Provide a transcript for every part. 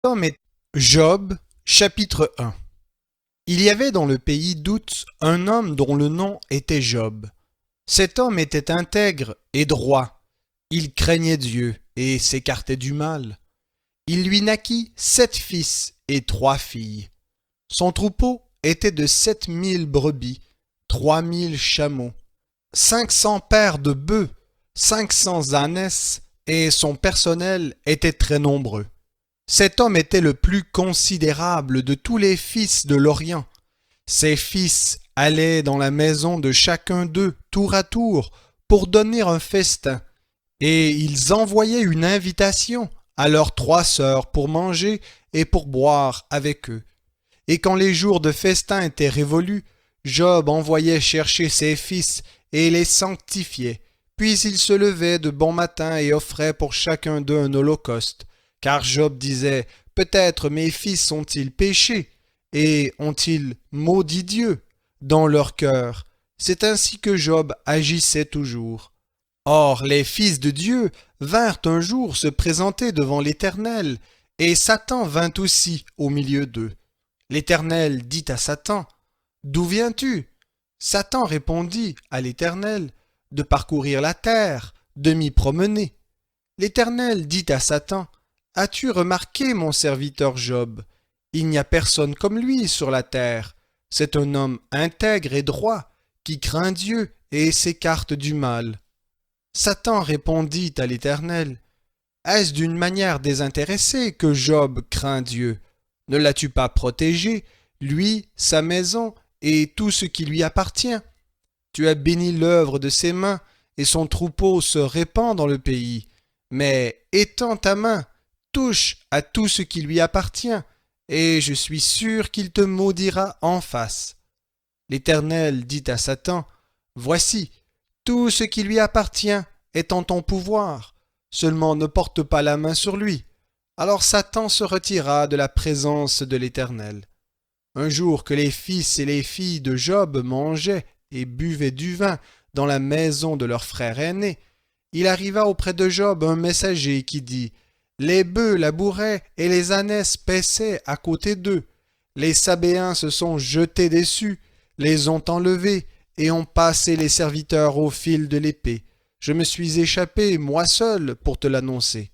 Tom et Job, chapitre 1. Il y avait dans le pays d'Ouz un homme dont le nom était Job. Cet homme était intègre et droit. Il craignait Dieu et s'écartait du mal. Il lui naquit 7 fils et 3 filles. Son troupeau était de 7 000 brebis, 3 000 chameaux, 500 paires de bœufs, 500 ânesses, et son personnel était très nombreux. Cet homme était le plus considérable de tous les fils de l'Orient. Ses fils allaient dans la maison de chacun d'eux, tour à tour, pour donner un festin, et ils envoyaient une invitation à leurs 3 sœurs pour manger et pour boire avec eux. Et quand les jours de festin étaient révolus, Job envoyait chercher ses fils et les sanctifiait. Puis il se levait de bon matin et offrait pour chacun d'eux un holocauste. Car Job disait, peut-être mes fils ont-ils péché et ont-ils maudit Dieu dans leur cœur. C'est ainsi que Job agissait toujours. Or, les fils de Dieu vinrent un jour se présenter devant l'Éternel, et Satan vint aussi au milieu d'eux. L'Éternel dit à Satan, « D'où viens-tu » Satan répondit à l'Éternel, « De parcourir la terre, de m'y promener. » L'Éternel dit à Satan, « As-tu remarqué mon serviteur Job? Il n'y a personne comme lui sur la terre. C'est un homme intègre et droit, qui craint Dieu et s'écarte du mal. » Satan répondit à l'Éternel, « Est-ce d'une manière désintéressée que Job craint Dieu? Ne l'as-tu pas protégé, lui, sa maison et tout ce qui lui appartient? Tu as béni l'œuvre de ses mains, et son troupeau se répand dans le pays. Mais étends ta main, touche à tout ce qui lui appartient, et je suis sûr qu'il te maudira en face. » L'Éternel dit à Satan, « Voici, tout ce qui lui appartient est en ton pouvoir, seulement ne porte pas la main sur lui. » Alors Satan se retira de la présence de l'Éternel. Un jour que les fils et les filles de Job mangeaient et buvaient du vin dans la maison de leur frère aîné, il arriva auprès de Job un messager qui dit, « Les bœufs labouraient et les ânesses paissaient à côté d'eux. Les Sabéens se sont jetés dessus, les ont enlevés et ont passé les serviteurs au fil de l'épée. Je me suis échappé, moi seul, pour te l'annoncer. »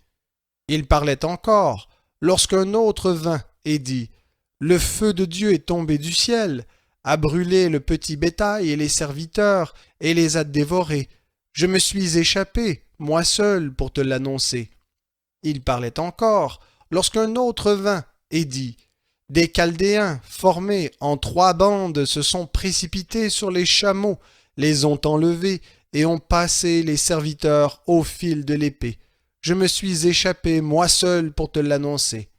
Il parlait encore, lorsqu'un autre vint et dit, « Le feu de Dieu est tombé du ciel, a brûlé le petit bétail et les serviteurs, et les a dévorés. Je me suis échappé, moi seul, pour te l'annoncer. » Il parlait encore, lorsqu'un autre vint et dit, « Des Chaldéens, formés en 3 bandes, se sont précipités sur les chameaux, les ont enlevés et ont passé les serviteurs au fil de l'épée. Je me suis échappé, moi seul, pour te l'annoncer. »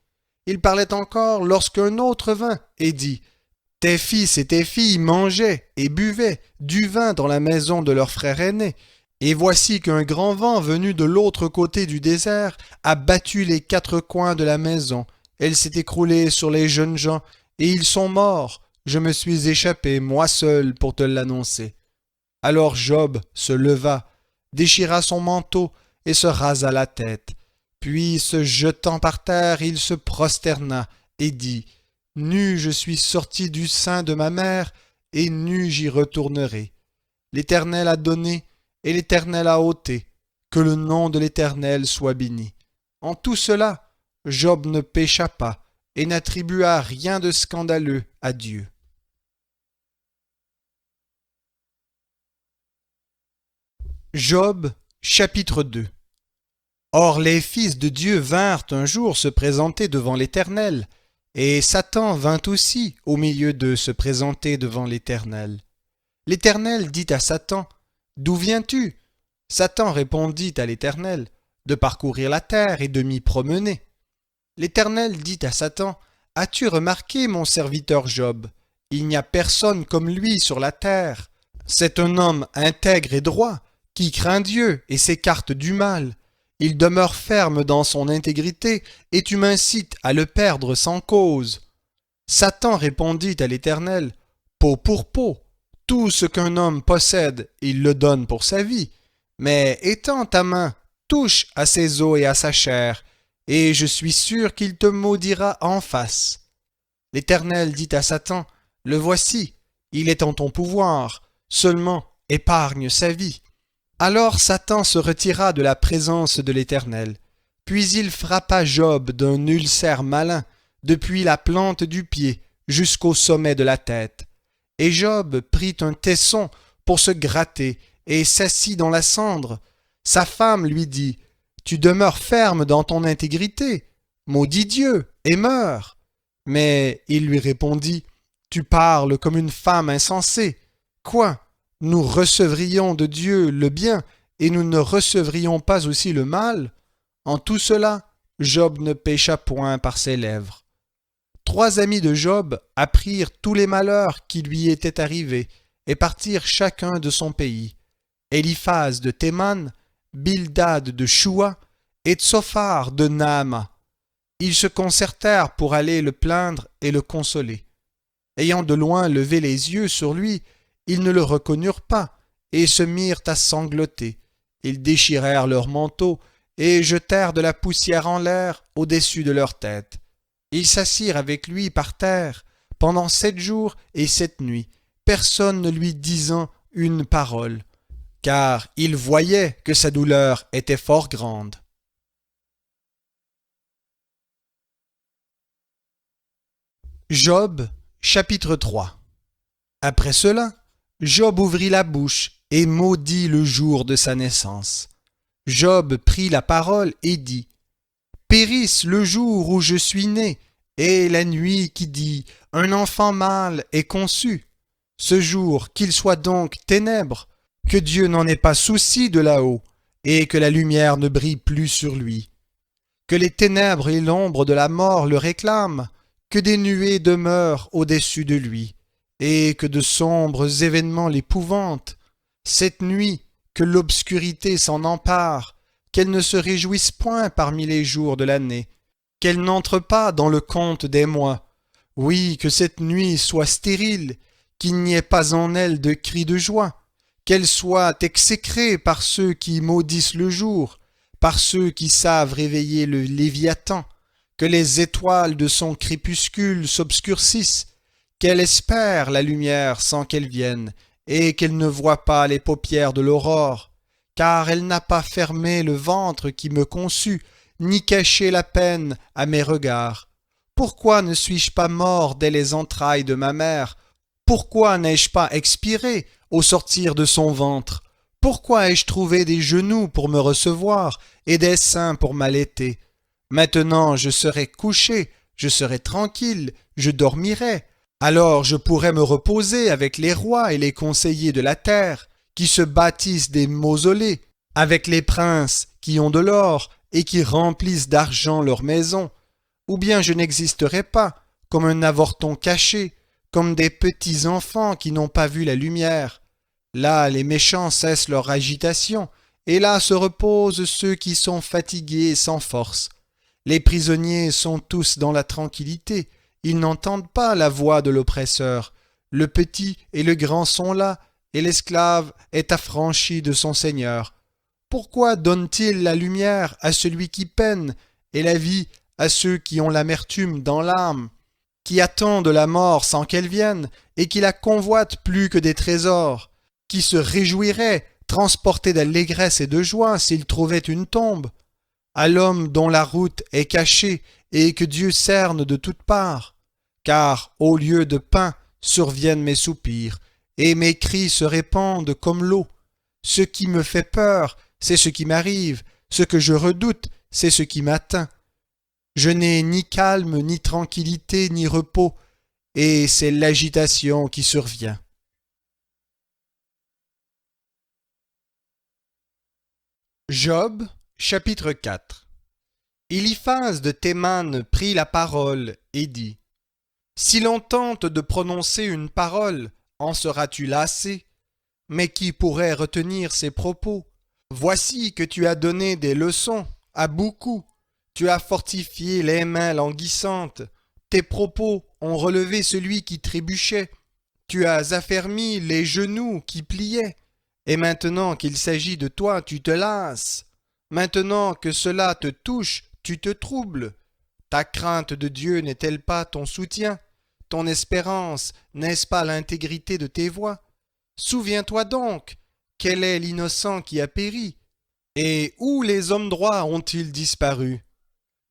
Il parlait encore lorsqu'un autre vint et dit, « Tes fils et tes filles mangeaient et buvaient du vin dans la maison de leur frère aîné. Et voici qu'un grand vent venu de l'autre côté du désert a battu les 4 coins de la maison. Elle s'est écroulée sur les jeunes gens, et ils sont morts. Je me suis échappé, moi seul, pour te l'annoncer. » Alors Job se leva, déchira son manteau, et se rasa la tête. Puis, se jetant par terre, il se prosterna et dit, « Nu je suis sorti du sein de ma mère, et nu j'y retournerai. L'Éternel a donné, et l'Éternel a ôté. Que le nom de l'Éternel soit béni. » En tout cela, Job ne pécha pas, et n'attribua rien de scandaleux à Dieu. Job, chapitre 2. Or les fils de Dieu vinrent un jour se présenter devant l'Éternel, et Satan vint aussi au milieu d'eux se présenter devant l'Éternel. L'Éternel dit à Satan, « D'où viens-tu » Satan répondit à l'Éternel, « De parcourir la terre et de m'y promener. » L'Éternel dit à Satan, « As-tu remarqué mon serviteur Job? Il n'y a personne comme lui sur la terre. C'est un homme intègre et droit, qui craint Dieu et s'écarte du mal. Il demeure ferme dans son intégrité, et tu m'incites à le perdre sans cause. » Satan répondit à l'Éternel, « Peau pour peau, tout ce qu'un homme possède, il le donne pour sa vie. Mais étends ta main, touche à ses os et à sa chair, et je suis sûr qu'il te maudira en face. L'Éternel dit à Satan, le voici, il est en ton pouvoir, seulement épargne sa vie. Alors Satan se retira de la présence de l'Éternel. Puis il frappa Job d'un ulcère malin, depuis la plante du pied jusqu'au sommet de la tête. Et Job prit un tesson pour se gratter et s'assit dans la cendre. Sa femme lui dit, « Tu demeures ferme dans ton intégrité, maudis Dieu et meurs. » Mais il lui répondit, « Tu parles comme une femme insensée. Quoi? Nous recevrions de Dieu le bien et nous ne recevrions pas aussi le mal? » En tout cela, Job ne pécha point par ses lèvres. 3 amis de Job apprirent tous les malheurs qui lui étaient arrivés et partirent chacun de son pays. Éliphaz de Théman, Bildad de Shua et Tsophar de Naama. Ils se concertèrent pour aller le plaindre et le consoler. Ayant de loin levé les yeux sur lui, ils ne le reconnurent pas et se mirent à sangloter. Ils déchirèrent leurs manteaux et jetèrent de la poussière en l'air au-dessus de leur tête. Ils s'assirent avec lui par terre pendant 7 jours et 7 nuits, personne ne lui disant une parole, car ils voyaient que sa douleur était fort grande. Job, chapitre 3. Après cela, Job ouvrit la bouche et maudit le jour de sa naissance. Job prit la parole et dit, « Périsse le jour où je suis né, et la nuit qui dit, un enfant mâle est conçu. Ce jour, qu'il soit donc ténèbres, que Dieu n'en ait pas souci de là-haut, et que la lumière ne brille plus sur lui. Que les ténèbres et l'ombre de la mort le réclament, que des nuées demeurent au-dessus de lui, et que de sombres événements l'épouvantent. Cette nuit, que l'obscurité s'en empare, qu'elle ne se réjouisse point parmi les jours de l'année, qu'elle n'entre pas dans le compte des mois. Oui, que cette nuit soit stérile, qu'il n'y ait pas en elle de cris de joie, qu'elle soit exécrée par ceux qui maudissent le jour, par ceux qui savent réveiller le Léviathan, que les étoiles de son crépuscule s'obscurcissent, qu'elle espère la lumière sans qu'elle vienne, et qu'elle ne voit pas les paupières de l'aurore, car elle n'a pas fermé le ventre qui me conçut, ni caché la peine à mes regards. Pourquoi ne suis-je pas mort dès les entrailles de ma mère? Pourquoi n'ai-je pas expiré au sortir de son ventre? Pourquoi ai-je trouvé des genoux pour me recevoir et des seins pour m'allaiter? Maintenant je serai couché, je serai tranquille, je dormirai. Alors je pourrai me reposer avec les rois et les conseillers de la terre, qui se bâtissent des mausolées, avec les princes qui ont de l'or et qui remplissent d'argent leurs maisons. Ou bien je n'existerai pas, comme un avorton caché, comme des petits enfants qui n'ont pas vu la lumière. Là les méchants cessent leur agitation, et là se reposent ceux qui sont fatigués et sans force. Les prisonniers sont tous dans la tranquillité, ils n'entendent pas la voix de l'oppresseur. Le petit et le grand sont là, et l'esclave est affranchi de son Seigneur. Pourquoi donne-t-il la lumière à celui qui peine, et la vie à ceux qui ont l'amertume dans l'âme, qui attendent la mort sans qu'elle vienne, et qui la convoitent plus que des trésors, qui se réjouiraient, transportés d'allégresse et de joie, s'ils trouvaient une tombe? À l'homme dont la route est cachée, et que Dieu cerne de toutes parts. Car au lieu de pain surviennent mes soupirs, et mes cris se répandent comme l'eau. Ce qui me fait peur, c'est ce qui m'arrive, ce que je redoute, c'est ce qui m'atteint. Je n'ai ni calme, ni tranquillité, ni repos, et c'est l'agitation qui survient. Job, chapitre 4. Éliphaz de Théman prit la parole et dit, « Si l'on tente de prononcer une parole, en seras-tu lassé? Mais qui pourrait retenir ses propos? Voici que tu as donné des leçons à beaucoup. Tu as fortifié les mains languissantes. Tes propos ont relevé celui qui trébuchait. Tu as affermi les genoux qui pliaient. Et maintenant qu'il s'agit de toi, tu te lasses. Maintenant que cela te touche, tu te troubles? Ta crainte de Dieu n'est-elle pas ton soutien? Ton espérance, n'est-ce pas l'intégrité de tes voies? Souviens-toi donc, quel est l'innocent qui a péri? Et où les hommes droits ont-ils disparu?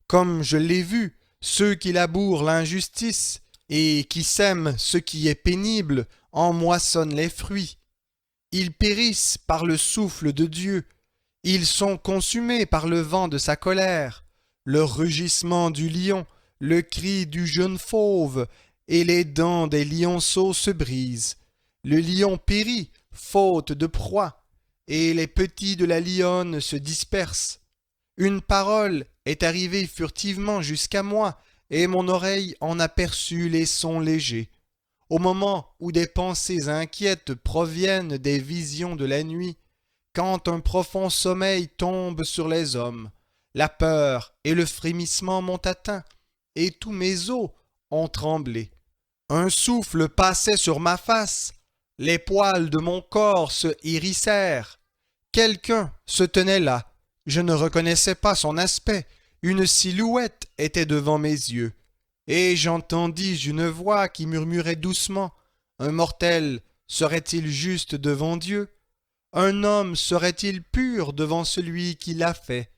Comme je l'ai vu, ceux qui labourent l'injustice et qui sèment ce qui est pénible en moissonnent les fruits. Ils périssent par le souffle de Dieu, ils sont consumés par le vent de sa colère. Le rugissement du lion, le cri du jeune fauve et les dents des lionceaux se brisent. Le lion périt, faute de proie, et les petits de la lionne se dispersent. Une parole est arrivée furtivement jusqu'à moi, et mon oreille en aperçut les sons légers. Au moment où des pensées inquiètes proviennent des visions de la nuit, quand un profond sommeil tombe sur les hommes, la peur et le frémissement m'ont atteint, et tous mes os ont tremblé. Un souffle passait sur ma face, les poils de mon corps se hérissèrent. Quelqu'un se tenait là, je ne reconnaissais pas son aspect, une silhouette était devant mes yeux, et j'entendis une voix qui murmurait doucement, « Un mortel serait-il juste devant Dieu? Un homme serait-il pur devant celui qui l'a fait?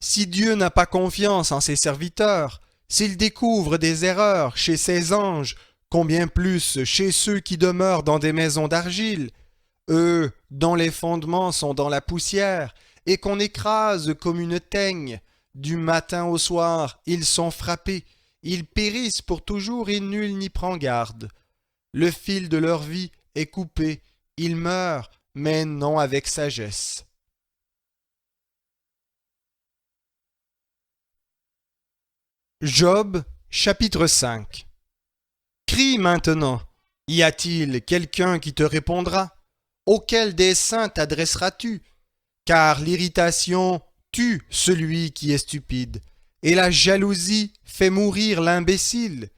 Si Dieu n'a pas confiance en ses serviteurs, s'il découvre des erreurs chez ses anges, combien plus chez ceux qui demeurent dans des maisons d'argile, eux dont les fondements sont dans la poussière et qu'on écrase comme une teigne, du matin au soir ils sont frappés, ils périssent pour toujours et nul n'y prend garde. Le fil de leur vie est coupé, ils meurent, mais non avec sagesse. Job, chapitre 5. Crie maintenant, y a-t-il quelqu'un qui te répondra? Auquel des saints t'adresseras-tu? Car l'irritation tue celui qui est stupide, et la jalousie fait mourir l'imbécile.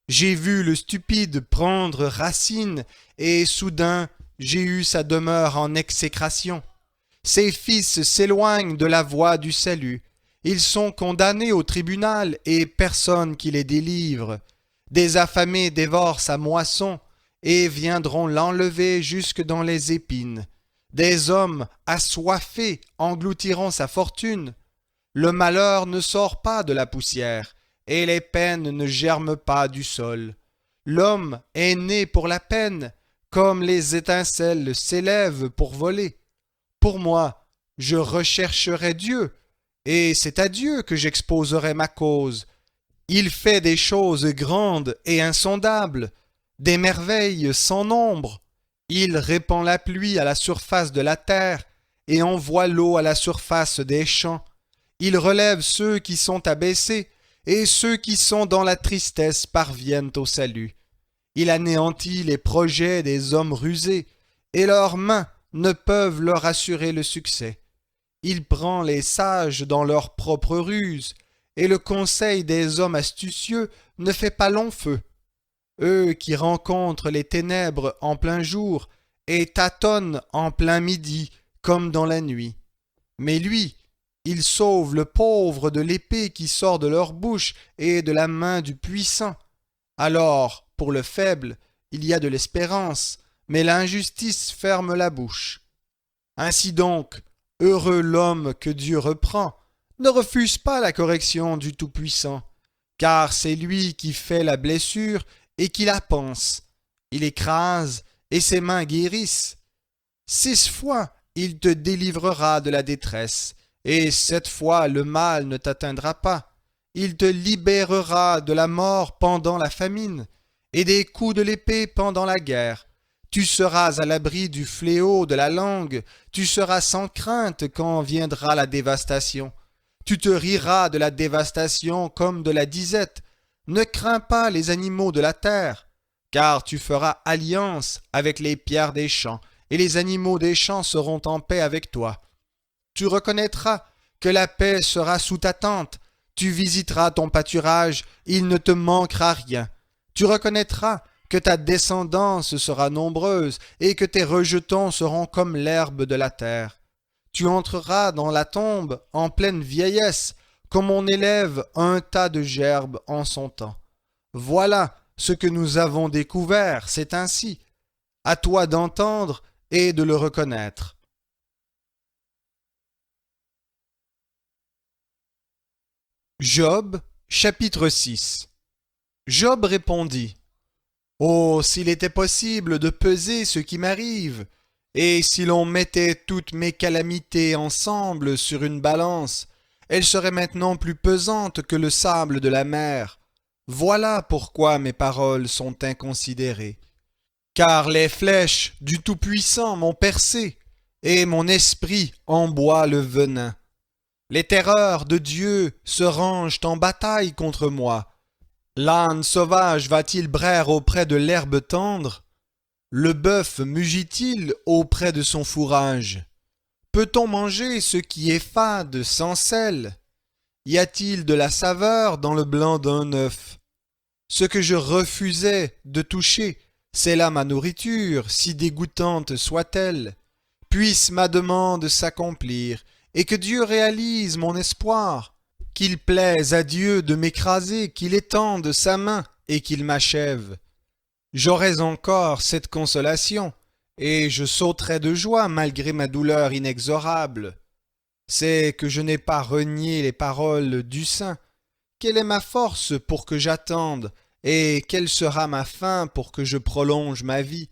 J'ai vu le stupide prendre racine, et soudain j'ai eu sa demeure en exécration. Ses fils s'éloignent de la voie du salut. Ils sont condamnés au tribunal, et personne qui les délivre. Des affamés dévorent sa moisson, et viendront l'enlever jusque dans les épines. Des hommes assoiffés engloutiront sa fortune. Le malheur ne sort pas de la poussière, et les peines ne germent pas du sol. L'homme est né pour la peine, comme les étincelles s'élèvent pour voler. Pour moi, je rechercherai Dieu, et c'est à Dieu que j'exposerai ma cause. Il fait des choses grandes et insondables, des merveilles sans nombre. Il répand la pluie à la surface de la terre et envoie l'eau à la surface des champs. Il relève ceux qui sont abaissés, et ceux qui sont dans la tristesse parviennent au salut. Il anéantit les projets des hommes rusés, et leurs mains ne peuvent leur assurer le succès. Il prend les sages dans leur propre ruse, et le conseil des hommes astucieux ne fait pas long feu. Eux qui rencontrent les ténèbres en plein jour et tâtonnent en plein midi comme dans la nuit. Mais lui, il sauve le pauvre de l'épée qui sort de leur bouche et de la main du puissant. Alors, pour le faible, il y a de l'espérance, mais l'injustice ferme la bouche. Ainsi donc, heureux l'homme que Dieu reprend, ne refuse pas la correction du Tout-Puissant, car c'est lui qui fait la blessure et qui la panse. Il écrase et ses mains guérissent. 6 fois il te délivrera de la détresse, et 7 fois le mal ne t'atteindra pas. Il te libérera de la mort pendant la famine, et des coups de l'épée pendant la guerre. Tu seras à l'abri du fléau de la langue, tu seras sans crainte quand viendra la dévastation. Tu te riras de la dévastation comme de la disette. Ne crains pas les animaux de la terre, car tu feras alliance avec les pierres des champs, et les animaux des champs seront en paix avec toi. Tu reconnaîtras que la paix sera sous ta tente, tu visiteras ton pâturage, il ne te manquera rien. Tu reconnaîtras que ta descendance sera nombreuse, et que tes rejetons seront comme l'herbe de la terre. Tu entreras dans la tombe en pleine vieillesse, comme on élève un tas de gerbes en son temps. Voilà ce que nous avons découvert, c'est ainsi. À toi d'entendre et de le reconnaître. Job, chapitre 6. Job répondit: Oh, s'il était possible de peser ce qui m'arrive, et si l'on mettait toutes mes calamités ensemble sur une balance, elles seraient maintenant plus pesantes que le sable de la mer. Voilà pourquoi mes paroles sont inconsidérées. Car les flèches du Tout-Puissant m'ont percé, et mon esprit en boit le venin. Les terreurs de Dieu se rangent en bataille contre moi. L'âne sauvage va-t-il braire auprès de l'herbe tendre? Le bœuf mugit-il auprès de son fourrage? Peut-on manger ce qui est fade sans sel? Y a-t-il de la saveur dans le blanc d'un œuf? Ce que je refusais de toucher, c'est là ma nourriture, si dégoûtante soit-elle. Puisse ma demande s'accomplir, et que Dieu réalise mon espoir. Qu'il plaise à Dieu de m'écraser, qu'il étende sa main et qu'il m'achève. J'aurais encore cette consolation, et je sauterais de joie malgré ma douleur inexorable. C'est que je n'ai pas renié les paroles du saint. Quelle est ma force pour que j'attende, et quelle sera ma fin pour que je prolonge ma vie?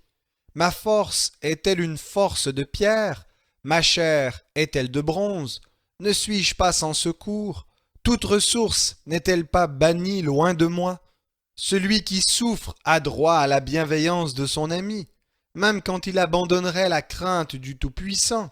Ma force est-elle une force de pierre? Ma chair est-elle de bronze? Ne suis-je pas sans secours? Toute ressource n'est-elle pas bannie loin de moi? Celui qui souffre a droit à la bienveillance de son ami, même quand il abandonnerait la crainte du Tout-Puissant.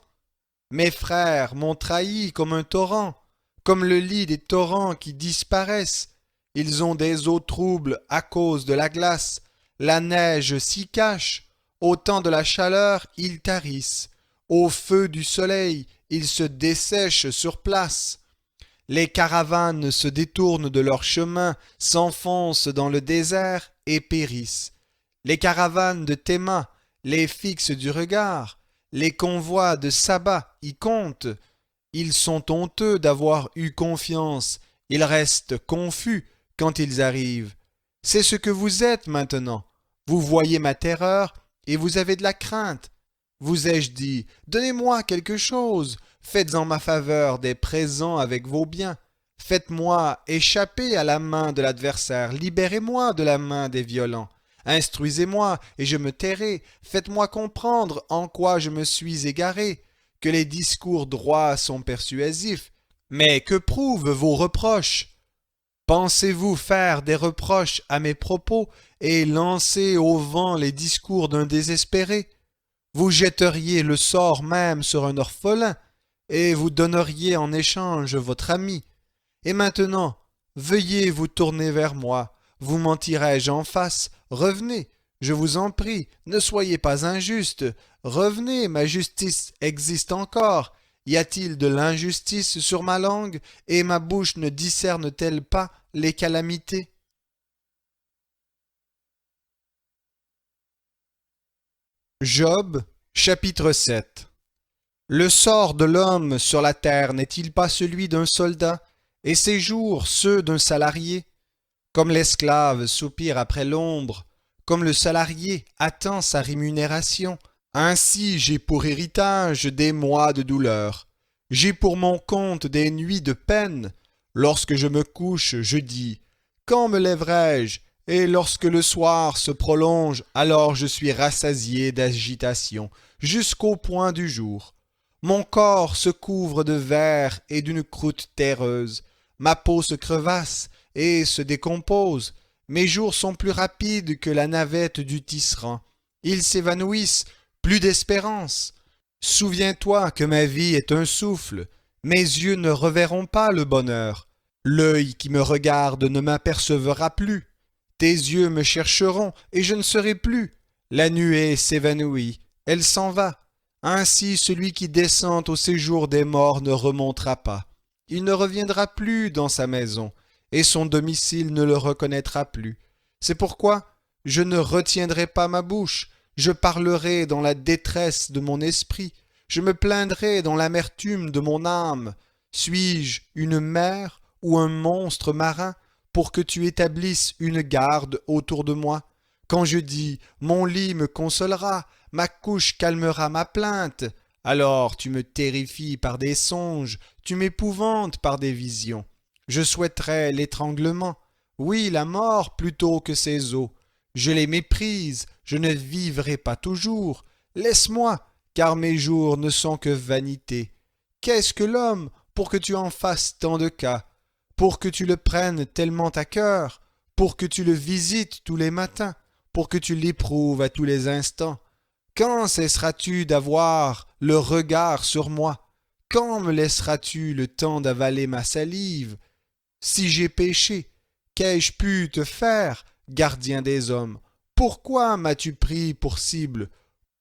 Mes frères m'ont trahi comme un torrent, comme le lit des torrents qui disparaissent. Ils ont des eaux troubles à cause de la glace. La neige s'y cache. Au temps de la chaleur, ils tarissent. Au feu du soleil, ils se dessèchent sur place. Les caravanes se détournent de leur chemin, s'enfoncent dans le désert et périssent. Les caravanes de Théma les fixent du regard. Les convois de Saba y comptent. Ils sont honteux d'avoir eu confiance. Ils restent confus quand ils arrivent. C'est ce que vous êtes maintenant. Vous voyez ma terreur et vous avez de la crainte. Vous ai-je dit, donnez-moi quelque chose, faites en ma faveur des présents avec vos biens. Faites-moi échapper à la main de l'adversaire, libérez-moi de la main des violents. Instruisez-moi, et je me tairai. Faites-moi comprendre en quoi je me suis égaré, que les discours droits sont persuasifs. Mais que prouvent vos reproches? Pensez-vous faire des reproches à mes propos et lancer au vent les discours d'un désespéré? Vous jetteriez le sort même sur un orphelin, et vous donneriez en échange votre ami. Et maintenant, veuillez vous tourner vers moi. Vous mentirai-je en face? Revenez, je vous en prie, ne soyez pas injuste. Revenez, ma justice existe encore. Y a-t-il de l'injustice sur ma langue, et ma bouche ne discerne-t-elle pas les calamités? Job, chapitre 7. Le sort de l'homme sur la terre n'est-il pas celui d'un soldat, et ses jours ceux d'un salarié? Comme l'esclave soupire après l'ombre, comme le salarié attend sa rémunération, ainsi j'ai pour héritage des mois de douleur. J'ai pour mon compte des nuits de peine. Lorsque je me couche, je dis: quand me lèverai-je? Et lorsque le soir se prolonge, alors je suis rassasié d'agitation, jusqu'au point du jour. Mon corps se couvre de verre et d'une croûte terreuse. Ma peau se crevasse et se décompose. Mes jours sont plus rapides que la navette du tisserand. Ils s'évanouissent, plus d'espérance. Souviens-toi que ma vie est un souffle. Mes yeux ne reverront pas le bonheur. L'œil qui me regarde ne m'apercevra plus. Tes yeux me chercheront, et je ne serai plus. La nuée s'évanouit, elle s'en va. Ainsi celui qui descend au séjour des morts ne remontera pas. Il ne reviendra plus dans sa maison, et son domicile ne le reconnaîtra plus. C'est pourquoi je ne retiendrai pas ma bouche, je parlerai dans la détresse de mon esprit, je me plaindrai dans l'amertume de mon âme. Suis-je une mère ou un monstre marin pour que tu établisses une garde autour de moi? Quand je dis « Mon lit me consolera, ma couche calmera ma plainte », alors tu me terrifies par des songes, tu m'épouvantes par des visions. Je souhaiterais l'étranglement, oui, la mort plutôt que ces eaux. Je les méprise, je ne vivrai pas toujours. Laisse-moi, car mes jours ne sont que vanité. Qu'est-ce que l'homme pour que tu en fasses tant de cas, pour que tu le prennes tellement à cœur, pour que tu le visites tous les matins, pour que tu l'éprouves à tous les instants? Quand cesseras-tu d'avoir le regard sur moi? Quand me laisseras-tu le temps d'avaler ma salive? Si j'ai péché, qu'ai-je pu te faire, gardien des hommes? Pourquoi m'as-tu pris pour cible?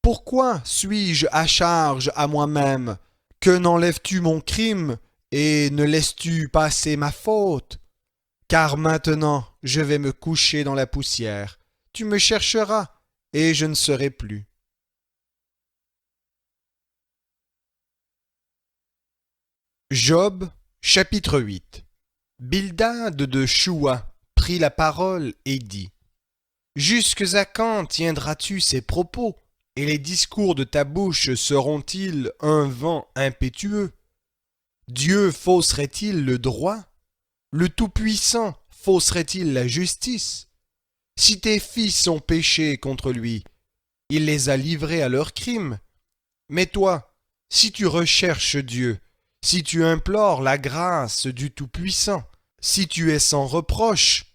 Pourquoi suis-je à charge à moi-même? Que n'enlèves-tu mon crime et ne laisses-tu passer ma faute? Car maintenant je vais me coucher dans la poussière. Tu me chercheras et je ne serai plus. Job, chapitre 8. Bildad de Choua prit la parole et dit: Jusques à quand tiendras-tu ces propos, et les discours de ta bouche seront-ils un vent impétueux? Dieu fausserait-il le droit? Le Tout-Puissant fausserait-il la justice? Si tes fils ont péché contre lui, il les a livrés à leurs crimes. Mais toi, si tu recherches Dieu, si tu implores la grâce du Tout-Puissant, si tu es sans reproche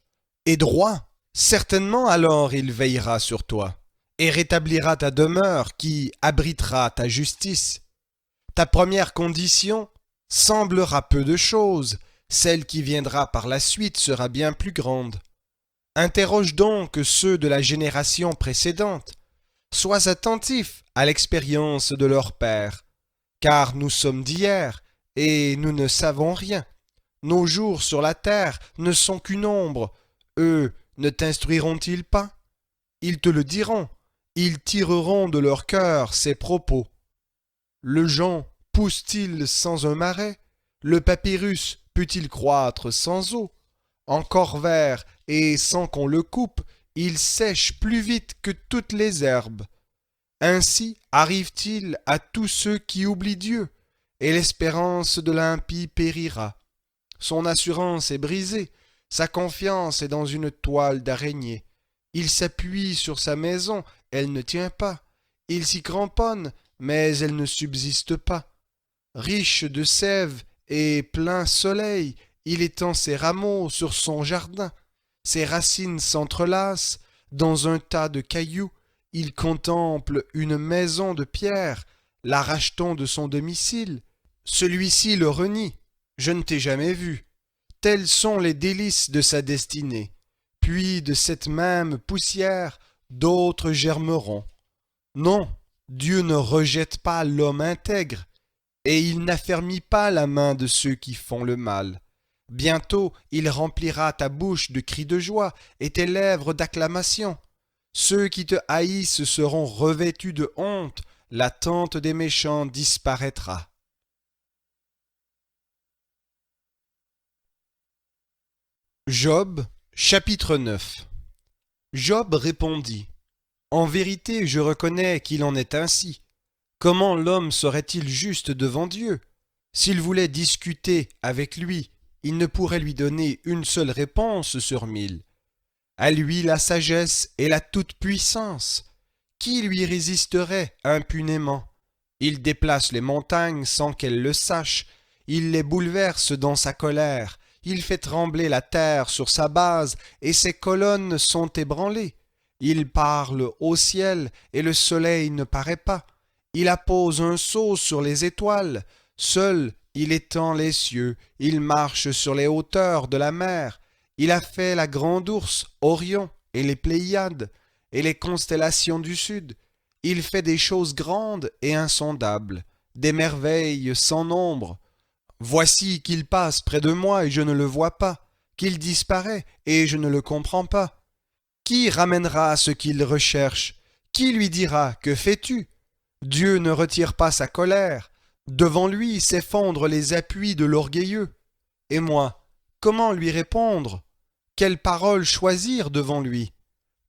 et droit, certainement alors il veillera sur toi et rétablira ta demeure qui abritera ta justice. Ta première condition semblera peu de chose, celle qui viendra par la suite sera bien plus grande. Interroge donc ceux de la génération précédente. Sois attentif à l'expérience de leur père, car nous sommes d'hier et nous ne savons rien. Nos jours sur la terre ne sont qu'une ombre. Eux ne t'instruiront-ils pas? Ils te le diront. Ils tireront de leur cœur ces propos. Le jonc pousse-t-il sans un marais? Le papyrus peut-il croître sans eau? Encore vert et sans qu'on le coupe, il sèche plus vite que toutes les herbes. Ainsi arrive-t-il à tous ceux qui oublient Dieu, et l'espérance de l'impie périra. Son assurance est brisée, sa confiance est dans une toile d'araignée. Il s'appuie sur sa maison, elle ne tient pas. Il s'y cramponne, mais elle ne subsiste pas. Riche de sève et plein soleil, il étend ses rameaux sur son jardin. Ses racines s'entrelacent dans un tas de cailloux. Il contemple une maison de pierre, la rachetant de son domicile. Celui-ci le renie. Je ne t'ai jamais vu. Tels sont les délices de sa destinée. Puis de cette même poussière, d'autres germeront. Non, Dieu ne rejette pas l'homme intègre, et il n'affermit pas la main de ceux qui font le mal. Bientôt il remplira ta bouche de cris de joie et tes lèvres d'acclamations. Ceux qui te haïssent seront revêtus de honte, la tente des méchants disparaîtra. Job, chapitre 9. Job répondit: En vérité, je reconnais qu'il en est ainsi. Comment l'homme serait-il juste devant Dieu? S'il voulait discuter avec lui, il ne pourrait lui donner une seule réponse sur 1000. À lui la sagesse et la toute-puissance. Qui lui résisterait impunément? Il déplace les montagnes sans qu'elles le sachent. Il les bouleverse dans sa colère. Il fait trembler la terre sur sa base, et ses colonnes sont ébranlées. Il parle au ciel, et le soleil ne paraît pas. Il appose un sceau sur les étoiles. Seul, il étend les cieux. Il marche sur les hauteurs de la mer. Il a fait la grande ours, Orion, et les Pléiades, et les constellations du sud. Il fait des choses grandes et insondables, des merveilles sans nombre. Voici qu'il passe près de moi et je ne le vois pas, qu'il disparaît et je ne le comprends pas. Qui ramènera ce qu'il recherche? Qui lui dira: Que fais-tu? Dieu ne retire pas sa colère. Devant lui s'effondrent les appuis de l'orgueilleux. Et moi, Comment lui répondre? Quelles paroles choisir devant lui?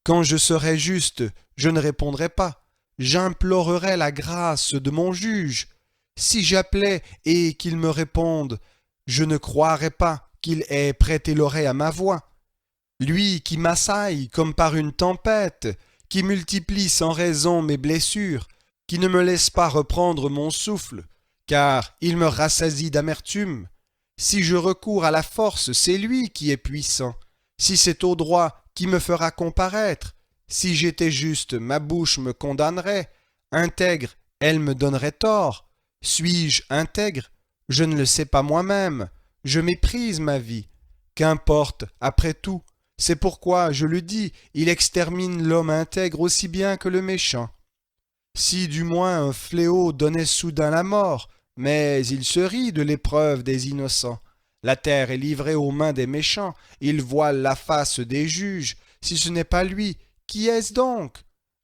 Quand je serai juste, je ne répondrai pas. J'implorerai la grâce de mon juge. Si j'appelais et qu'il me réponde, je ne croirais pas qu'il ait prêté l'oreille à ma voix. Lui qui m'assaille comme par une tempête, qui multiplie sans raison mes blessures, qui ne me laisse pas reprendre mon souffle, car il me rassasie d'amertume. Si je recours à la force, c'est lui qui est puissant. Si c'est au droit qui me fera comparaître, si j'étais juste, ma bouche me condamnerait. Intègre, elle me donnerait tort. Suis-je intègre? Je ne le sais pas moi-même. Je méprise ma vie. Qu'importe, après tout. C'est pourquoi, je le dis, il extermine l'homme intègre aussi bien que le méchant. Si du moins un fléau donnait soudain la mort, mais il se rit de l'épreuve des innocents. La terre est livrée aux mains des méchants, il voile la face des juges. Si ce n'est pas lui, qui est-ce donc?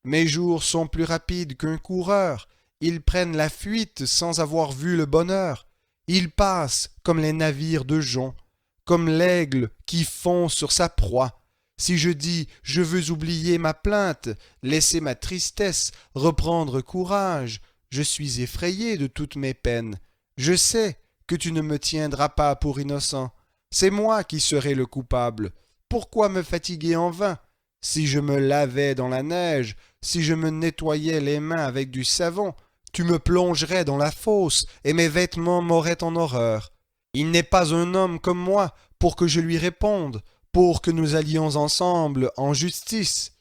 Mes jours sont plus rapides qu'un coureur, ils prennent la fuite sans avoir vu le bonheur. Ils passent comme les navires de jonc, comme l'aigle qui fond sur sa proie. Si je dis je veux oublier ma plainte, laisser ma tristesse, reprendre courage, je suis effrayé de toutes mes peines. Je sais que tu ne me tiendras pas pour innocent. C'est moi qui serai le coupable. Pourquoi me fatiguer en vain? Si je me lavais dans la neige, si je me nettoyais les mains avec du savon, tu me plongerais dans la fosse et mes vêtements m'auraient en horreur. Il n'est pas un homme comme moi pour que je lui réponde, pour que nous allions ensemble en justice.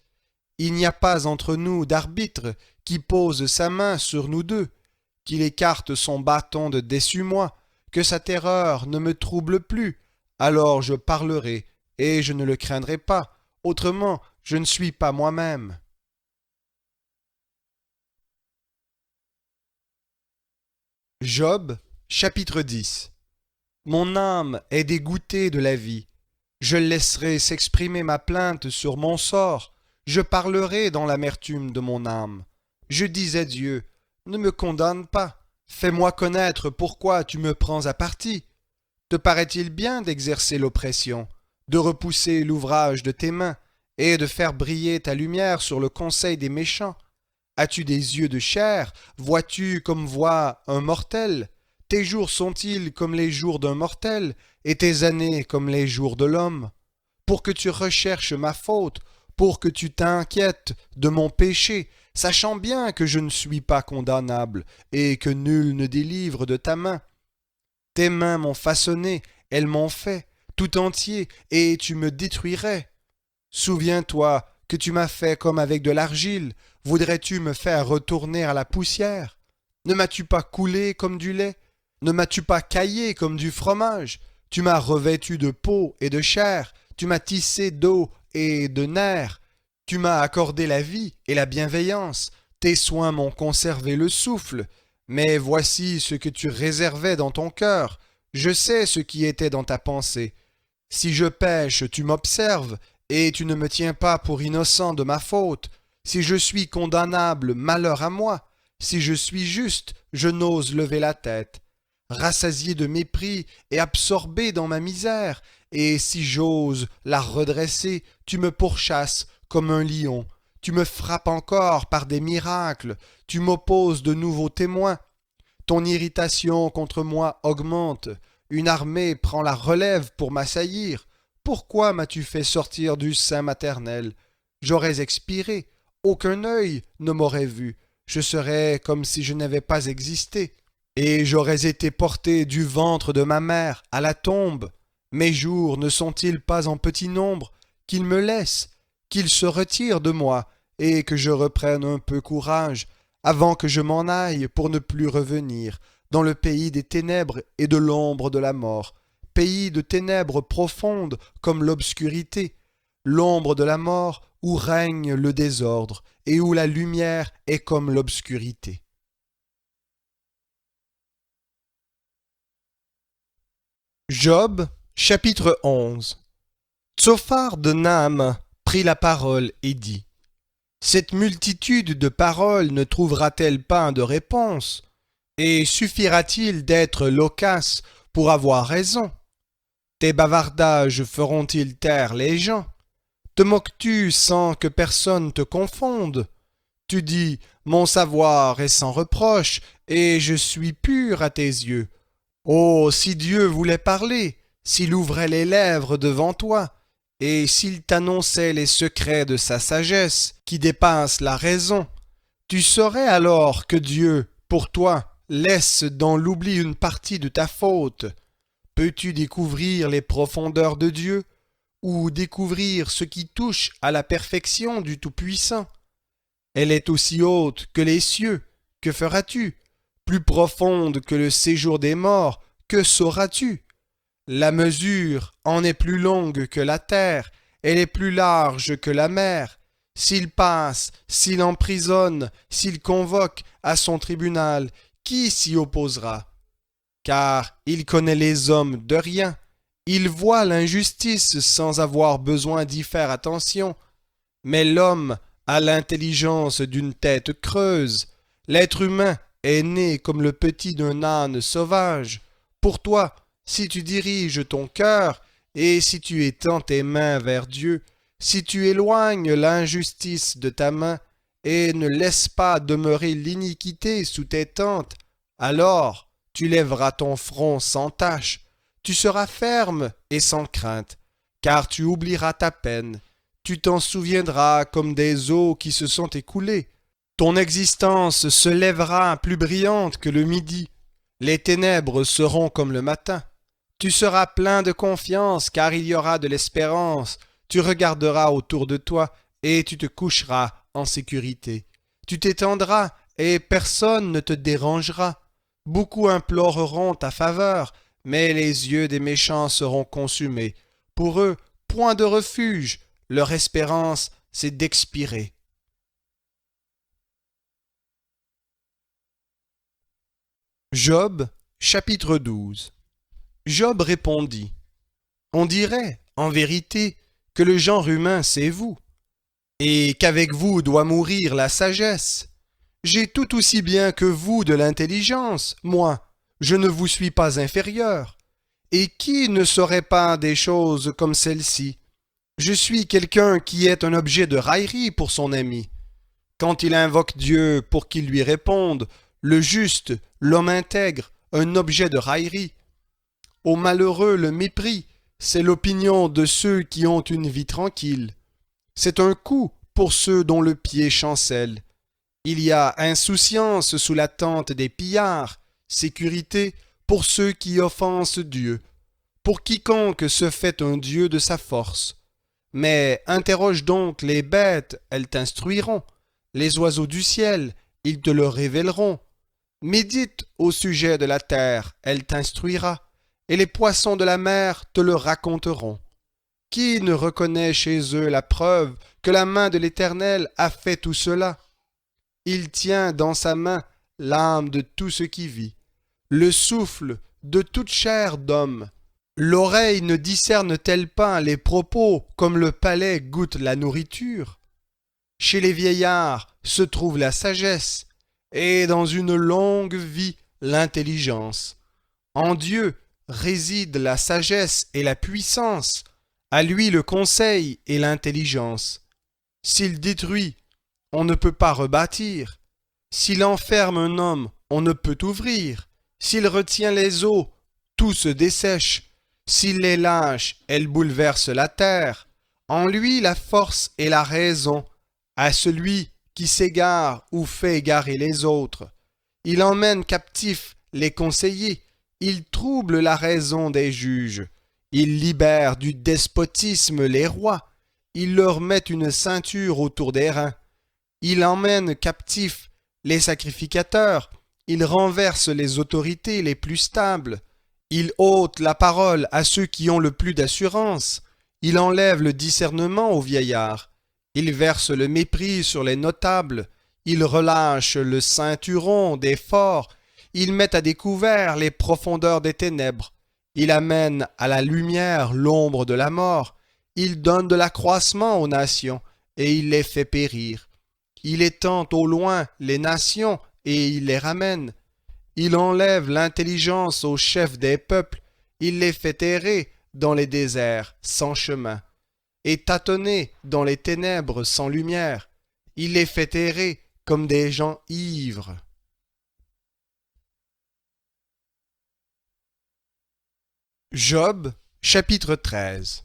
Il n'y a pas entre nous d'arbitre qui pose sa main sur nous deux, qu'il écarte son bâton de dessus-moi, que sa terreur ne me trouble plus. Alors je parlerai, et je ne le craindrai pas, autrement je ne suis pas moi-même. Job, chapitre 10. Mon âme est dégoûtée de la vie. Je laisserai s'exprimer ma plainte sur mon sort. Je parlerai dans l'amertume de mon âme. Je dis à Dieu, ne me condamne pas. Fais-moi connaître pourquoi tu me prends à partie. Te paraît-il bien d'exercer l'oppression, de repousser l'ouvrage de tes mains, et de faire briller ta lumière sur le conseil des méchants? As-tu des yeux de chair? Vois-tu comme voit un mortel? Tes jours sont-ils comme les jours d'un mortel, et tes années comme les jours de l'homme? Pour que tu recherches ma faute, pour que tu t'inquiètes de mon péché, sachant bien que je ne suis pas condamnable, et que nul ne délivre de ta main. Tes mains m'ont façonné, elles m'ont fait, tout entier, et tu me détruirais. Souviens-toi que tu m'as fait comme avec de l'argile, voudrais-tu me faire retourner à la poussière? Ne m'as-tu pas coulé comme du lait? Ne m'as-tu pas caillé comme du fromage? Tu m'as revêtu de peau et de chair, tu m'as tissé d'eau et de nerfs, tu m'as accordé la vie et la bienveillance, tes soins m'ont conservé le souffle, mais voici ce que tu réservais dans ton cœur, je sais ce qui était dans ta pensée. Si je pêche, tu m'observes, et tu ne me tiens pas pour innocent de ma faute. Si je suis condamnable, malheur à moi. Si je suis juste, je n'ose lever la tête. Rassasié de mépris et absorbé dans ma misère, et si j'ose la redresser, tu me pourchasses comme un lion. Tu me frappes encore par des miracles, tu m'opposes de nouveaux témoins. Ton irritation contre moi augmente, une armée prend la relève pour m'assaillir. Pourquoi m'as-tu fait sortir du sein maternel? J'aurais expiré, aucun œil ne m'aurait vu, je serais comme si je n'avais pas existé, et j'aurais été porté du ventre de ma mère à la tombe. Mes jours ne sont-ils pas en petit nombre? Qu'il me laisse, qu'il se retire de moi, et que je reprenne un peu courage, avant que je m'en aille pour ne plus revenir, dans le pays des ténèbres et de l'ombre de la mort, pays de ténèbres profondes comme l'obscurité, l'ombre de la mort où règne le désordre et où la lumière est comme l'obscurité. Job, chapitre 11. Tsophar de Naam prit la parole et dit: Cette multitude de paroles ne trouvera-t-elle pas de réponse? Et suffira-t-il d'être loquace pour avoir raison? Tes bavardages feront-ils taire les gens? Te moques-tu sans que personne te confonde? Tu dis, mon savoir est sans reproche, et je suis pur à tes yeux. Oh, si Dieu voulait parler, s'il ouvrait les lèvres devant toi, et s'il t'annonçait les secrets de sa sagesse, qui dépassent la raison, tu saurais alors que Dieu, pour toi, laisse dans l'oubli une partie de ta faute. Peux-tu découvrir les profondeurs de Dieu, ou découvrir ce qui touche à la perfection du Tout-Puissant? Elle est aussi haute que les cieux. Que feras-tu? Plus profonde que le séjour des morts. Que sauras-tu? La mesure en est plus longue que la terre. Elle est plus large que la mer. S'il passe, s'il emprisonne, s'il convoque à son tribunal, qui s'y opposera? Car il connaît les hommes de rien. Il voit l'injustice sans avoir besoin d'y faire attention. Mais l'homme a l'intelligence d'une tête creuse. L'être humain est né comme le petit d'un âne sauvage. Pour toi, si tu diriges ton cœur, et si tu étends tes mains vers Dieu, si tu éloignes l'injustice de ta main, et ne laisses pas demeurer l'iniquité sous tes tentes, alors tu lèveras ton front sans tache, tu seras ferme et sans crainte, car tu oublieras ta peine, tu t'en souviendras comme des eaux qui se sont écoulées. Ton existence se lèvera plus brillante que le midi, les ténèbres seront comme le matin. Tu seras plein de confiance car il y aura de l'espérance, tu regarderas autour de toi et tu te coucheras en sécurité. Tu t'étendras et personne ne te dérangera. Beaucoup imploreront ta faveur, mais les yeux des méchants seront consumés. Pour eux, point de refuge, leur espérance, c'est d'expirer. Job, chapitre 12. Job répondit, « On dirait, en vérité, que le genre humain c'est vous, et qu'avec vous doit mourir la sagesse. J'ai tout aussi bien que vous de l'intelligence, moi, je ne vous suis pas inférieur. Et qui ne saurait pas des choses comme celle-ci? Je suis quelqu'un qui est un objet de raillerie pour son ami. Quand il invoque Dieu pour qu'il lui réponde, le juste, l'homme intègre, un objet de raillerie. Au malheureux le mépris, c'est l'opinion de ceux qui ont une vie tranquille. C'est un coup pour ceux dont le pied chancelle. Il y a insouciance sous la tente des pillards, sécurité pour ceux qui offensent Dieu, pour quiconque se fait un Dieu de sa force. Mais interroge donc les bêtes, elles t'instruiront, les oiseaux du ciel, ils te le révéleront. Médite au sujet de la terre, elle t'instruira, et les poissons de la mer te le raconteront. Qui ne reconnaît chez eux la preuve que la main de l'Éternel a fait tout cela? Il tient dans sa main l'âme de tout ce qui vit, le souffle de toute chair d'homme. L'oreille ne discerne-t-elle pas les propos comme le palais goûte la nourriture? Chez les vieillards se trouve la sagesse, et dans une longue vie l'intelligence. En Dieu réside la sagesse et la puissance, à lui le conseil et l'intelligence. S'il détruit, on ne peut pas rebâtir. S'il enferme un homme, on ne peut ouvrir. S'il retient les eaux, tout se dessèche. S'il les lâche, elles bouleversent la terre. En lui la force et la raison, à celui qui s'égare ou fait égarer les autres. Il emmène captifs les conseillers, il trouble la raison des juges, il libère du despotisme les rois, il leur met une ceinture autour des reins, il emmène captifs les sacrificateurs, il renverse les autorités les plus stables, il ôte la parole à ceux qui ont le plus d'assurance, il enlève le discernement aux vieillards, il verse le mépris sur les notables, il relâche le ceinturon des forts, il met à découvert les profondeurs des ténèbres, il amène à la lumière l'ombre de la mort, il donne de l'accroissement aux nations, et il les fait périr. Il étend au loin les nations, et il les ramène. Il enlève l'intelligence aux chefs des peuples, il les fait errer dans les déserts sans chemin, et tâtonner dans les ténèbres sans lumière. Il les fait errer comme des gens ivres. Job, chapitre 13.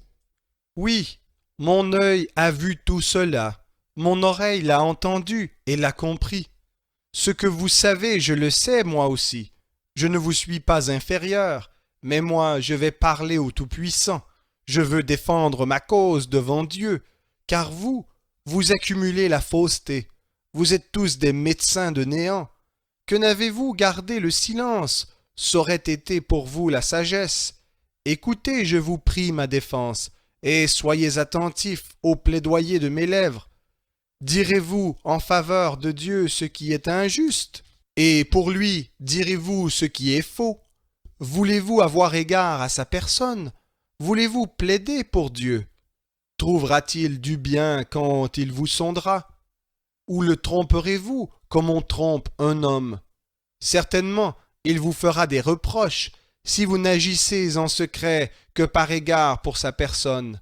Oui, mon œil a vu tout cela, mon oreille l'a entendu et l'a compris. Ce que vous savez, je le sais moi aussi. Je ne vous suis pas inférieur, mais moi je vais parler au Tout-Puissant. Je veux défendre ma cause devant Dieu, car vous accumulez la fausseté. Vous êtes tous des médecins de néant. Que n'avez-vous gardé le silence? C'aurait été pour vous la sagesse. Écoutez, je vous prie, ma défense, et soyez attentifs au plaidoyer de mes lèvres. Direz-vous en faveur de Dieu ce qui est injuste? Et pour lui, direz-vous ce qui est faux? Voulez-vous avoir égard à sa personne? Voulez-vous plaider pour Dieu? Trouvera-t-il du bien quand il vous sondera? Ou le tromperez-vous comme on trompe un homme? Certainement, il vous fera des reproches si vous n'agissez en secret que par égard pour sa personne.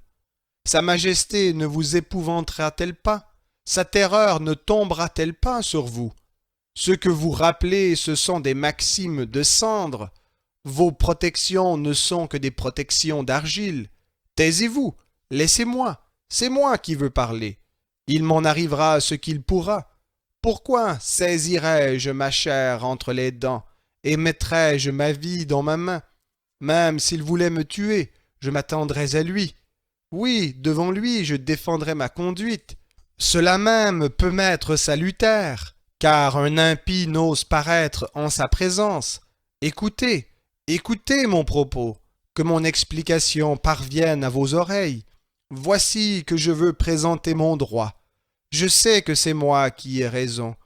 Sa majesté ne vous épouvantera-t-elle pas? Sa terreur ne tombera-t-elle pas sur vous? Ce que vous rappelez, ce sont des maximes de cendre. Vos protections ne sont que des protections d'argile. Taisez-vous, laissez-moi, c'est moi qui veux parler. Il m'en arrivera ce qu'il pourra. Pourquoi saisirais-je ma chair entre les dents et mettrais-je ma vie dans ma main? Même s'il voulait me tuer, je m'attendrais à lui. Oui, devant lui, je défendrais ma conduite. Cela même peut m'être salutaire, car un impie n'ose paraître en sa présence. Écoutez, écoutez mon propos, que mon explication parvienne à vos oreilles. Voici que je veux présenter mon droit. Je sais que c'est moi qui ai raison.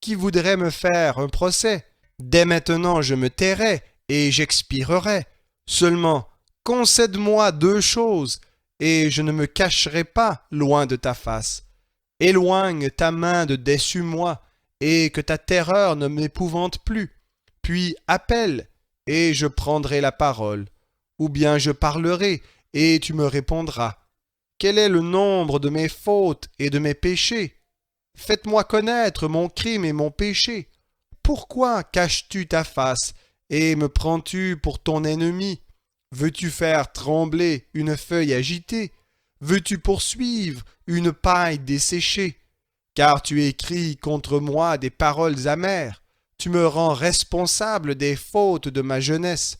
Qui voudrait me faire un procès? Dès maintenant je me tairai et j'expirerai. Seulement, concède-moi 2 choses, et je ne me cacherai pas loin de ta face. Éloigne ta main de dessus moi, et que ta terreur ne m'épouvante plus. Puis appelle, et je prendrai la parole. Ou bien je parlerai, et tu me répondras. Quel est le nombre de mes fautes et de mes péchés? Faites-moi connaître mon crime et mon péché. Pourquoi caches-tu ta face, et me prends-tu pour ton ennemi? Veux-tu faire trembler une feuille agitée? Veux-tu poursuivre une paille desséchée? Car tu écris contre moi des paroles amères. Tu me rends responsable des fautes de ma jeunesse.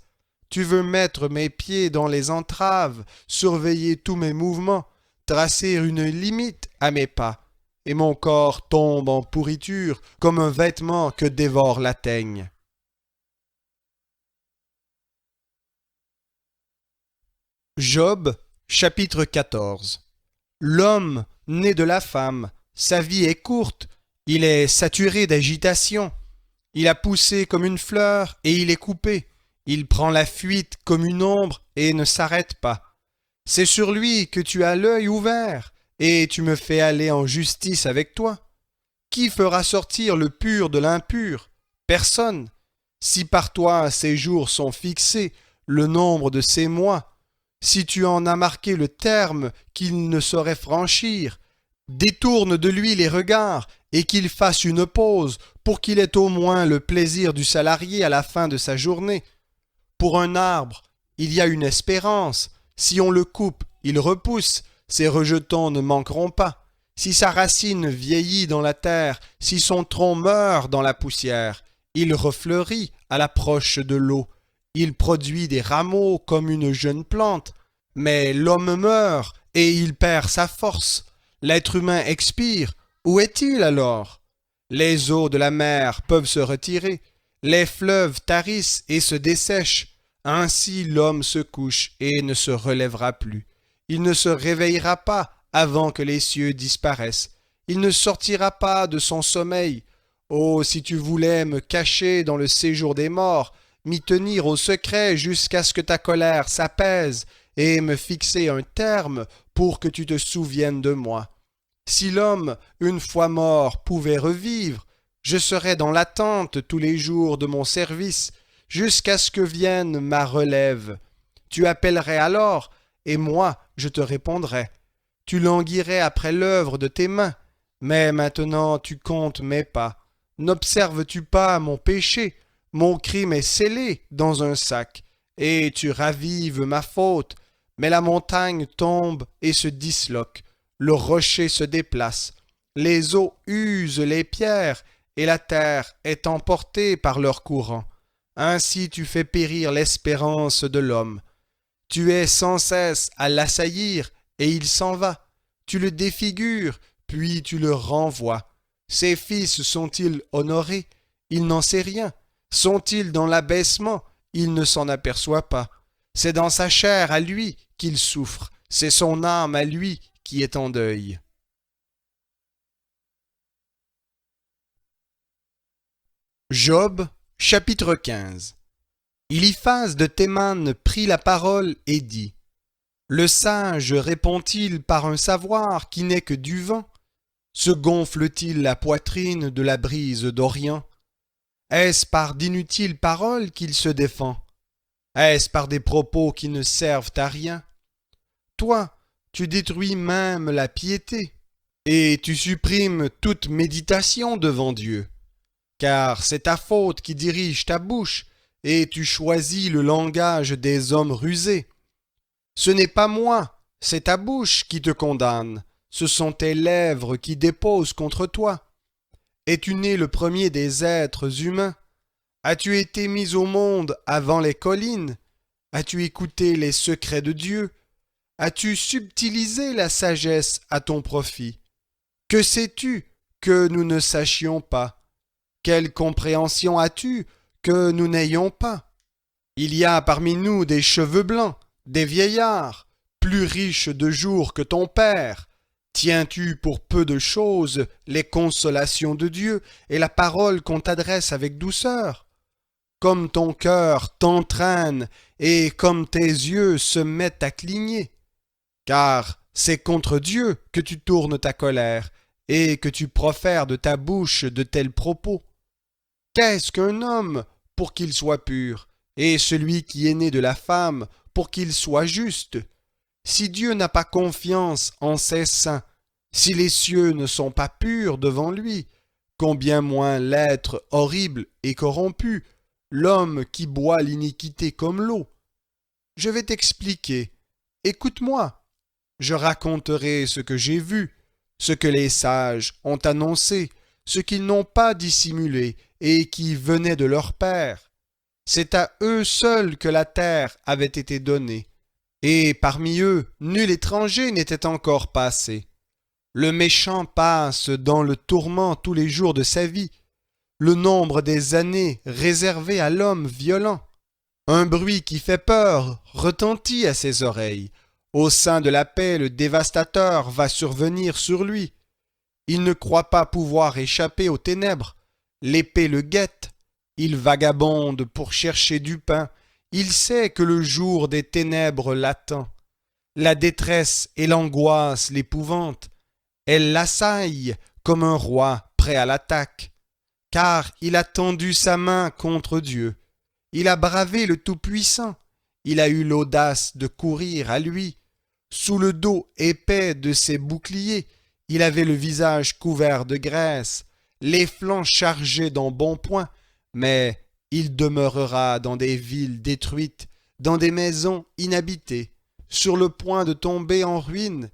Tu veux mettre mes pieds dans les entraves, surveiller tous mes mouvements, tracer une limite à mes pas, et mon corps tombe en pourriture comme un vêtement que dévore la teigne. Job, chapitre 14. L'homme, né de la femme, sa vie est courte, il est saturé d'agitation. Il a poussé comme une fleur et il est coupé. Il prend la fuite comme une ombre et ne s'arrête pas. C'est sur lui que tu as l'œil ouvert, et tu me fais aller en justice avec toi. Qui fera sortir le pur de l'impur? Personne. Si par toi ses jours sont fixés, le nombre de ses mois, si tu en as marqué le terme qu'il ne saurait franchir, détourne de lui les regards et qu'il fasse une pause pour qu'il ait au moins le plaisir du salarié à la fin de sa journée. Pour un arbre, il y a une espérance. Si on le coupe, il repousse. Ses rejetons ne manqueront pas. Si sa racine vieillit dans la terre, si son tronc meurt dans la poussière, il refleurit à l'approche de l'eau. Il produit des rameaux comme une jeune plante. Mais l'homme meurt et il perd sa force. L'être humain expire. Où est-il alors? Les eaux de la mer peuvent se retirer. Les fleuves tarissent et se dessèchent. Ainsi l'homme se couche et ne se relèvera plus. Il ne se réveillera pas avant que les cieux disparaissent. Il ne sortira pas de son sommeil. Oh, si tu voulais me cacher dans le séjour des morts, m'y tenir au secret jusqu'à ce que ta colère s'apaise et me fixer un terme pour que tu te souviennes de moi. Si l'homme, une fois mort, pouvait revivre, je serais dans l'attente tous les jours de mon service, jusqu'à ce que vienne ma relève. Tu appellerais alors, et moi je te répondrais. Tu languirais après l'œuvre de tes mains, mais maintenant tu comptes mes pas. N'observes-tu pas mon péché? Mon crime est scellé dans un sac, et tu ravives ma faute. Mais la montagne tombe et se disloque, le rocher se déplace, les eaux usent les pierres, et la terre est emportée par leur courant. Ainsi tu fais périr l'espérance de l'homme. Tu es sans cesse à l'assaillir, et il s'en va. Tu le défigures, puis tu le renvoies. Ses fils sont-ils honorés? Il n'en sait rien. Sont-ils dans l'abaissement? Il ne s'en aperçoit pas. C'est dans sa chair à lui qu'il souffre. C'est son âme à lui qui est en deuil. Job, chapitre 15. Eliphaz de Théman prit la parole et dit: Le sage répond-il par un savoir qui n'est que du vent? Se gonfle-t-il la poitrine de la brise d'Orient? Est-ce par d'inutiles paroles qu'il se défend? Est-ce par des propos qui ne servent à rien? Toi, tu détruis même la piété, et tu supprimes toute méditation devant Dieu. Car c'est ta faute qui dirige ta bouche, et tu choisis le langage des hommes rusés. Ce n'est pas moi, c'est ta bouche qui te condamne, ce sont tes lèvres qui déposent contre toi. Es-tu né le premier des êtres humains? As-tu été mis au monde avant les collines? As-tu écouté les secrets de Dieu? As-tu subtilisé la sagesse à ton profit? Que sais-tu que nous ne sachions pas? Quelle compréhension as-tu que nous n'ayons pas? Il y a parmi nous des cheveux blancs, des vieillards, plus riches de jours que ton père. Tiens-tu pour peu de choses les consolations de Dieu et la parole qu'on t'adresse avec douceur? Comme ton cœur t'entraîne et comme tes yeux se mettent à cligner. Car c'est contre Dieu que tu tournes ta colère et que tu profères de ta bouche de tels propos. Qu'est-ce qu'un homme pour qu'il soit pur, et celui qui est né de la femme pour qu'il soit juste? Si Dieu n'a pas confiance en ses saints, si les cieux ne sont pas purs devant lui, combien moins l'être horrible et corrompu, l'homme qui boit l'iniquité comme l'eau? Je vais t'expliquer. Écoute-moi. Je raconterai ce que j'ai vu, ce que les sages ont annoncé, ce qu'ils n'ont pas dissimulé et qui venait de leur père. C'est à eux seuls que la terre avait été donnée, et parmi eux nul étranger n'était encore passé. Le méchant passe dans le tourment tous les jours de sa vie, le nombre des années réservées à l'homme violent. Un bruit qui fait peur retentit à ses oreilles. Au sein de la paix, le dévastateur va survenir sur lui. Il ne croit pas pouvoir échapper aux ténèbres. L'épée le guette. Il vagabonde pour chercher du pain. Il sait que le jour des ténèbres l'attend. La détresse et l'angoisse l'épouvantent. Elles l'assaillent comme un roi prêt à l'attaque. Car il a tendu sa main contre Dieu. Il a bravé le Tout-Puissant. Il a eu l'audace de courir à lui. Sous le dos épais de ses boucliers, il avait le visage couvert de graisse, les flancs chargés d'embonpoint, mais il demeurera dans des villes détruites, dans des maisons inhabitées, sur le point de tomber en ruine.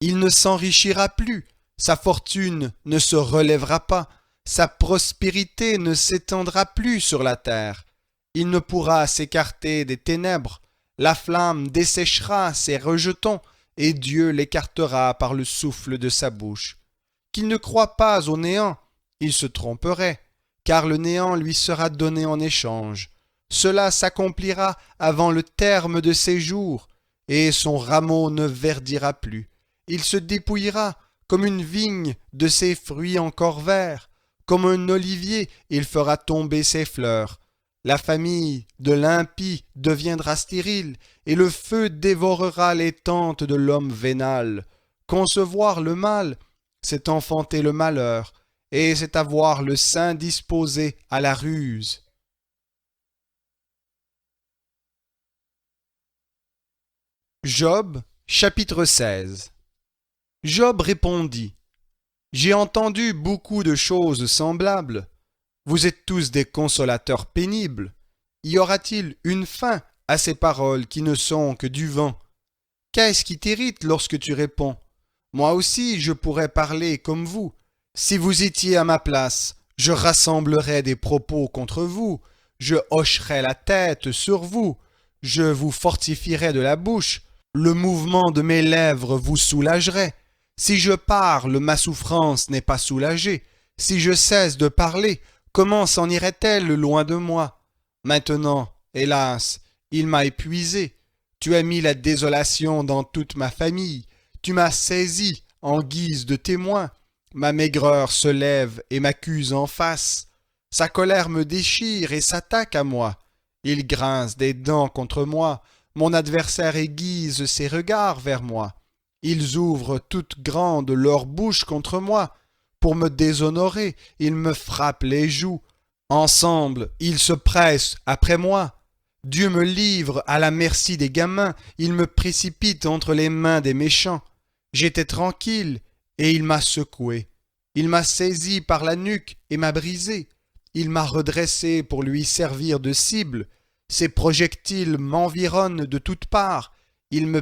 Il ne s'enrichira plus, sa fortune ne se relèvera pas, sa prospérité ne s'étendra plus sur la terre. Il ne pourra s'écarter des ténèbres, la flamme desséchera ses rejetons, et Dieu l'écartera par le souffle de sa bouche. Qu'il ne croie pas au néant, il se tromperait, car le néant lui sera donné en échange. Cela s'accomplira avant le terme de ses jours, et son rameau ne verdira plus. Il se dépouillera comme une vigne de ses fruits encore verts, comme un olivier, il fera tomber ses fleurs. La famille de l'impie deviendra stérile, et le feu dévorera les tentes de l'homme vénal. Concevoir le mal, c'est enfanter le malheur, et c'est avoir le sein disposé à la ruse. Job, chapitre 16. Job répondit: J'ai entendu beaucoup de choses semblables. Vous êtes tous des consolateurs pénibles. Y aura-t-il une fin à ces paroles qui ne sont que du vent? Qu'est-ce qui t'irrite lorsque tu réponds? Moi aussi je pourrais parler comme vous. Si vous étiez à ma place, je rassemblerais des propos contre vous, je hocherais la tête sur vous, je vous fortifierais de la bouche, le mouvement de mes lèvres vous soulagerait. Si je parle, ma souffrance n'est pas soulagée. Si je cesse de parler, comment s'en irait-elle loin de moi? Maintenant, hélas, il m'a épuisé. Tu as mis la désolation dans toute ma famille. Tu m'as saisi en guise de témoin. Ma maigreur se lève et m'accuse en face. Sa colère me déchire et s'attaque à moi. Il grince des dents contre moi. Mon adversaire aiguise ses regards vers moi. Ils ouvrent toutes grandes leurs bouches contre moi. Pour me déshonorer, ils me frappent les joues. Ensemble, ils se pressent après moi. Dieu me livre à la merci des gamins, il me précipite entre les mains des méchants. J'étais tranquille, et il m'a secoué. Il m'a saisi par la nuque et m'a brisé. Il m'a redressé pour lui servir de cible. Ses projectiles m'environnent de toutes parts. Il me